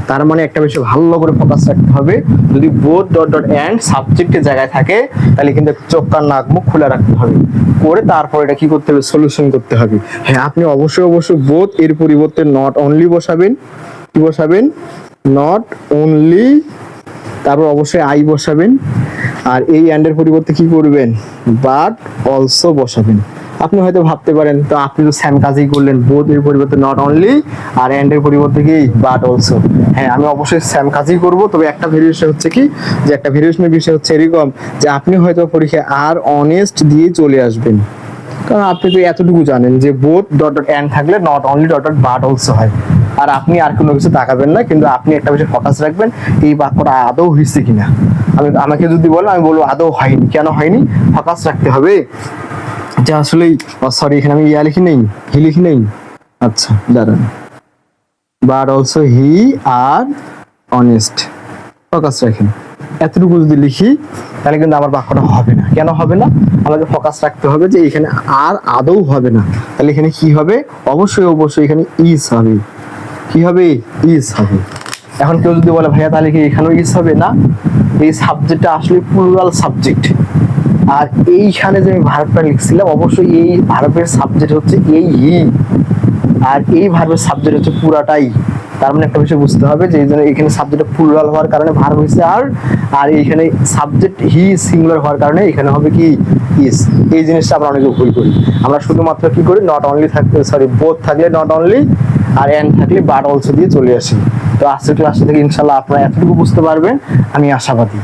তার মানে একটা বিষয় ভালো করে ফোকাস রাখতে হবে, যদি বোথ ডট ডট এন্ড সাবজেক্টের জায়গায় থাকে তাহলে কিন্তু চোখ কান নাক মুখ খোলা রাখতে হবে, করে তারপর এটা কি করতে হবে, সলিউশন করতে হবে। হ্যাঁ, আপনি অবশ্যই বোথ এর পরিবর্তে নট অনলি বসাবেন। কি বসাবেন? নট অনলি, তারপর অবশ্যই আই বসাবেন। আর এই এন্ডের পরিবর্তে কি করবেন, বাট অলসো বসাবেন। আপনি হয়তো ভাবতে পারেন তো আপনি তো সেম কাজই করলেন, বোথ এর পরিবর্তে নট অনলি আর এন্ড এর পরিবর্তে কি বাট অলসো। হ্যাঁ, আমি অবশ্যই সেম কাজই করব, তবে একটা ভেরিয়েশন হচ্ছে কি, যে একটা ভেরিয়েশনের বিষয় হচ্ছে এরকম যে আপনি হয়তো পরীক্ষায় আর অনেস্ট দিয়ে চলে আসবেন, কারণ আপনি তো এতটুকু জানেন যে বোথ ডট ডট এন্ড থাকলে not only dot dot but also হয়, আর আপনি আর কোনো কিছু তাকাবেন না, কিন্তু আপনি একটা বিষয় ফোকাস রাখবেন এই বাক্যটা আদৌ হয়েছে কিনা। আমাকে যদি বলো আমি বলবো আদৌ হয়নি, কেন হয়নি, ফোকাস রাখতে হবে যে আসলেই, সরি এখানে আমি ইয়া লিখি নেই, হি লিখি নেই, আচ্ছা দাঁড়ান, but also he R honest, focus রাখেন। এতটুকু যদি লিখি তাহলে কিন্তু আমার বাক্যটা হবে না। কেন হবে না? আমাকে ফোকাস রাখতে হবে যে এখানে আর আদৌ হবে না, তাহলে এখানে কি হবে, অবশ্যই এখানে ইজ হবে। কি হবে? ইজ হবে। এখন কেউ যদি বলে ভাইয়া তাহলে কি এখানেও ইজ হবে? না, এই সাবজেক্টটা আসলে প্লুরাল সাবজেক্ট, আর এইখানে যে আমি ভার্বটা লিখছিলাম অবশ্যই এই ভার্বের সাবজেক্ট হচ্ছে এই হি, আর এই ভার্বের সাবজেক্ট হচ্ছে পুরাটাই। তার মানে একটা বিষয় বুঝতে হবে যে এখানে সাবজেক্টটা প্লুরাল হওয়ার কারণে ভার্ব হইছে আর, আর এইখানে সাবজেক্ট হি সিঙ্গুলার হওয়ার কারণে এখানে হবে কি ইজ। এই জিনিসটা আমরা অনেকে ভুল করি, আমরা শুধুমাত্র কি করি, নট অনলি থাকলে, সরি বোথ থাকলে নট অনলি আর এন্ড থাকলে বাট অলসো দিয়ে চলে আসি। তো আজকের ক্লাস থেকে ইনশাআল্লাহ আপনারা এতটুকু বুঝতে পারবেন, আমি আশাবাদী।